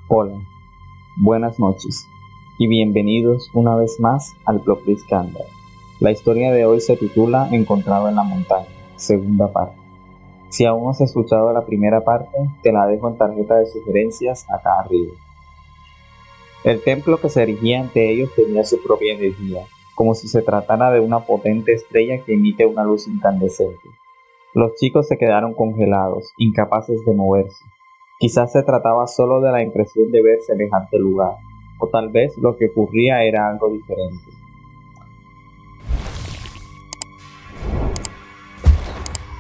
Hola, buenas noches y bienvenidos una vez más al blog de Iskandar. La historia de hoy se titula Encontrado en la montaña, segunda parte. Si aún no has escuchado la primera parte, te la dejo en tarjeta de sugerencias acá arriba. El templo que se erigía ante ellos tenía su propia energía, como si se tratara de una potente estrella que emite una luz incandescente. Los chicos se quedaron congelados, incapaces de moverse. Quizás se trataba solo de la impresión de ver semejante lugar, o tal vez lo que ocurría era algo diferente.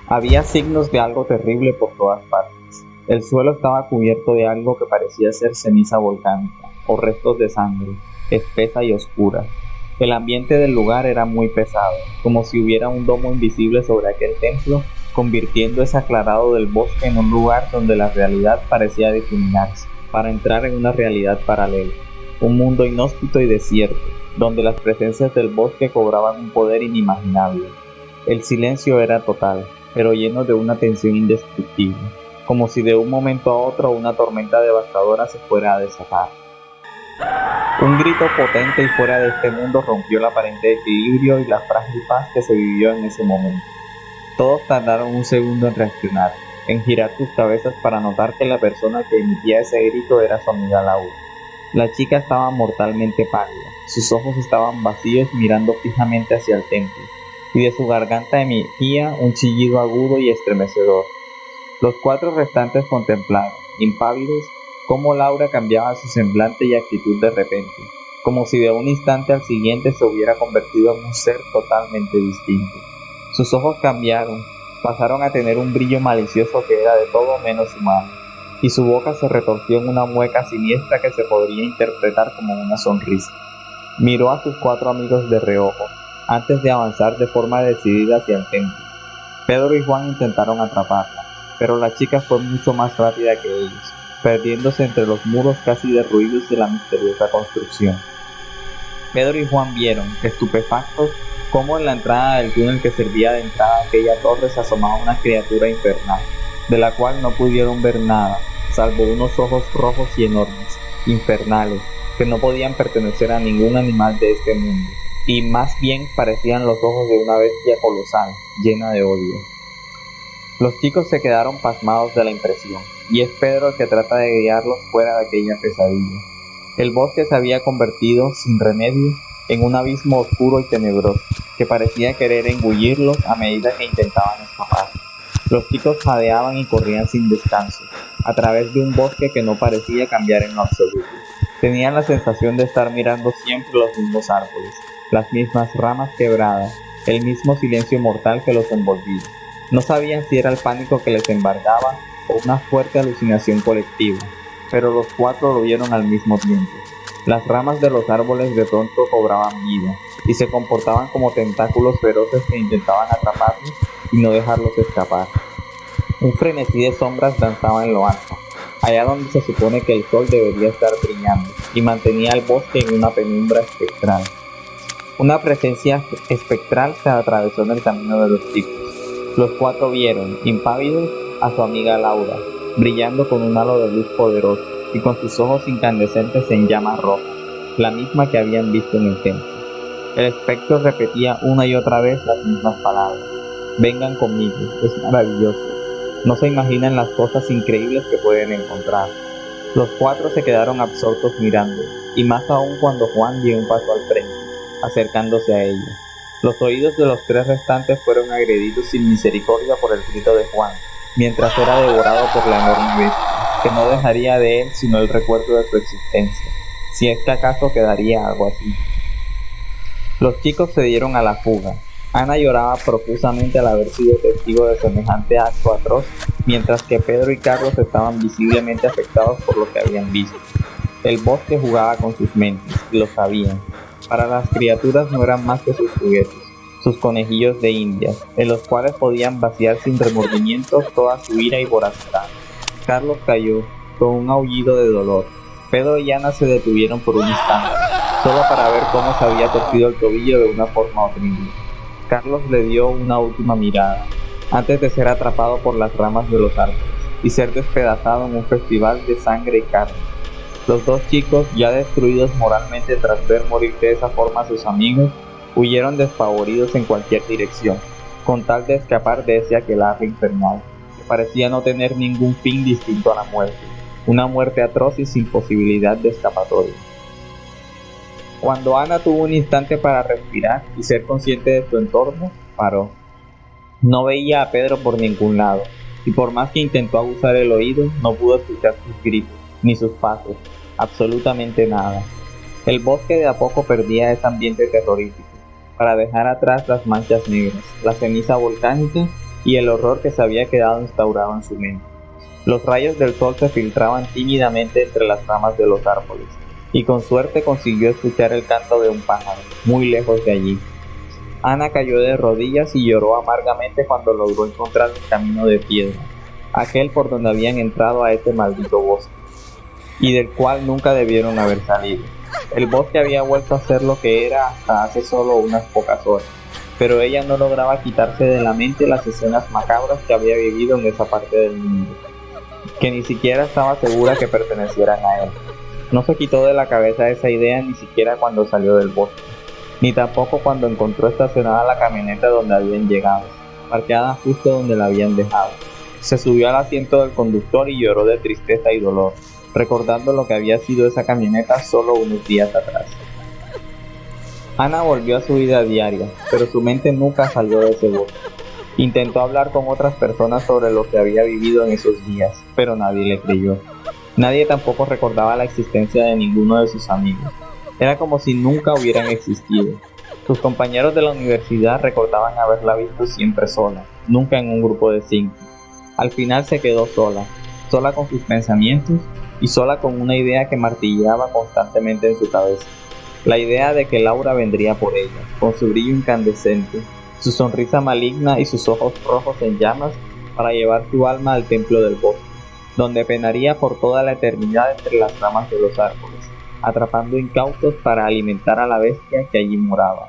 Había signos de algo terrible por todas partes. El suelo estaba cubierto de algo que parecía ser ceniza volcánica, o restos de sangre, espesa y oscura. El ambiente del lugar era muy pesado, como si hubiera un domo invisible sobre aquel templo, convirtiendo ese aclarado del bosque en un lugar donde la realidad parecía difuminarse, para entrar en una realidad paralela, un mundo inhóspito y desierto, donde las presencias del bosque cobraban un poder inimaginable. El silencio era total, pero lleno de una tensión indescriptible, como si de un momento a otro una tormenta devastadora se fuera a desatar. Un grito potente y fuera de este mundo rompió el aparente equilibrio y la frágil paz que se vivió en ese momento. Todos tardaron un segundo en reaccionar, en girar sus cabezas para notar que la persona que emitía ese grito era su amiga Laura. La chica estaba mortalmente pálida, sus ojos estaban vacíos mirando fijamente hacia el templo, y de su garganta emitía un chillido agudo y estremecedor. Los cuatro restantes contemplaron, impávidos, cómo Laura cambiaba su semblante y actitud de repente, como si de un instante al siguiente se hubiera convertido en un ser totalmente distinto. Sus ojos cambiaron, pasaron a tener un brillo malicioso que era de todo menos humano, y su boca se retorció en una mueca siniestra que se podría interpretar como una sonrisa. Miró a sus cuatro amigos de reojo, antes de avanzar de forma decidida hacia el templo. Pedro y Juan intentaron atraparla, pero la chica fue mucho más rápida que ellos, perdiéndose entre los muros casi derruidos de la misteriosa construcción. Pedro y Juan vieron, estupefactos, cómo en la entrada del túnel que servía de entrada a aquella torre se asomaba una criatura infernal, de la cual no pudieron ver nada, salvo unos ojos rojos y enormes, infernales, que no podían pertenecer a ningún animal de este mundo, y más bien parecían los ojos de una bestia colosal, llena de odio. Los chicos se quedaron pasmados de la impresión, y es Pedro el que trata de guiarlos fuera de aquella pesadilla. El bosque se había convertido, sin remedio, en un abismo oscuro y tenebroso, que parecía querer engullirlos a medida que intentaban escapar. Los chicos jadeaban y corrían sin descanso, a través de un bosque que no parecía cambiar en lo absoluto. Tenían la sensación de estar mirando siempre los mismos árboles, las mismas ramas quebradas, el mismo silencio mortal que los envolvía. No sabían si era el pánico que les embargaba o una fuerte alucinación colectiva, pero los cuatro lo vieron al mismo tiempo. Las ramas de los árboles de pronto cobraban vida y se comportaban como tentáculos feroces que intentaban atraparlos y no dejarlos escapar. Un frenesí de sombras danzaba en lo alto, allá donde se supone que el sol debería estar brillando, y mantenía el bosque en una penumbra espectral. Una presencia espectral se atravesó en el camino de los chicos. Los cuatro vieron, impávidos, a su amiga Laura, brillando con un halo de luz poderoso y con sus ojos incandescentes en llamas rojas, la misma que habían visto en el templo. El espectro repetía una y otra vez las mismas palabras: vengan conmigo, es maravilloso. No se imaginan las cosas increíbles que pueden encontrar. Los cuatro se quedaron absortos mirando, y más aún cuando Juan dio un paso al frente, acercándose a ella. Los oídos de los tres restantes fueron agredidos sin misericordia por el grito de Juan, mientras era devorado por la enorme bestia, que no dejaría de él sino el recuerdo de su existencia, si es que acaso quedaría algo así. Los chicos se dieron a la fuga. Ana lloraba profusamente al haber sido testigo de semejante acto atroz, mientras que Pedro y Carlos estaban visiblemente afectados por lo que habían visto. El bosque jugaba con sus mentes, y lo sabían. Para las criaturas no eran más que sus juguetes, sus conejillos de indias, en los cuales podían vaciar sin remordimientos toda su ira y voracidad. Carlos cayó, con un aullido de dolor. Pedro y Ana se detuvieron por un instante, solo para ver cómo se había torcido el tobillo de una forma horrible. Carlos le dio una última mirada, antes de ser atrapado por las ramas de los árboles y ser despedazado en un festival de sangre y carne. Los dos chicos, ya destruidos moralmente tras ver morir de esa forma a sus amigos, huyeron despavoridos en cualquier dirección, con tal de escapar de ese aquelarre infernal, que parecía no tener ningún fin distinto a la muerte, una muerte atroz y sin posibilidad de escapatoria. Cuando Ana tuvo un instante para respirar y ser consciente de su entorno, paró. No veía a Pedro por ningún lado, y por más que intentó aguzar el oído, no pudo escuchar sus gritos, ni sus pasos, absolutamente nada. El bosque de a poco perdía ese ambiente terrorífico, para dejar atrás las manchas negras, la ceniza volcánica y el horror que se había quedado instaurado en su mente. Los rayos del sol se filtraban tímidamente entre las ramas de los árboles, y con suerte consiguió escuchar el canto de un pájaro, muy lejos de allí. Ana cayó de rodillas y lloró amargamente cuando logró encontrar el camino de piedra, aquel por donde habían entrado a ese maldito bosque, y del cual nunca debieron haber salido. El bosque había vuelto a ser lo que era hasta hace solo unas pocas horas, pero ella no lograba quitarse de la mente las escenas macabras que había vivido en esa parte del mundo, que ni siquiera estaba segura que pertenecieran a él. No se quitó de la cabeza esa idea ni siquiera cuando salió del bosque, ni tampoco cuando encontró estacionada la camioneta donde habían llegado, parqueada justo donde la habían dejado. Se subió al asiento del conductor y lloró de tristeza y dolor, recordando lo que había sido esa camioneta solo unos días atrás. Ana volvió a su vida diaria, pero su mente nunca salió de ese bosque. Intentó hablar con otras personas sobre lo que había vivido en esos días, pero nadie le creyó. Nadie tampoco recordaba la existencia de ninguno de sus amigos. Era como si nunca hubieran existido. Sus compañeros de la universidad recordaban haberla visto siempre sola, nunca en un grupo de 5. Al final se quedó sola, sola con sus pensamientos y sola con una idea que martilleaba constantemente en su cabeza. La idea de que Laura vendría por ella, con su brillo incandescente, su sonrisa maligna y sus ojos rojos en llamas, para llevar su alma al templo del bosque, donde penaría por toda la eternidad entre las ramas de los árboles, atrapando incautos para alimentar a la bestia que allí moraba.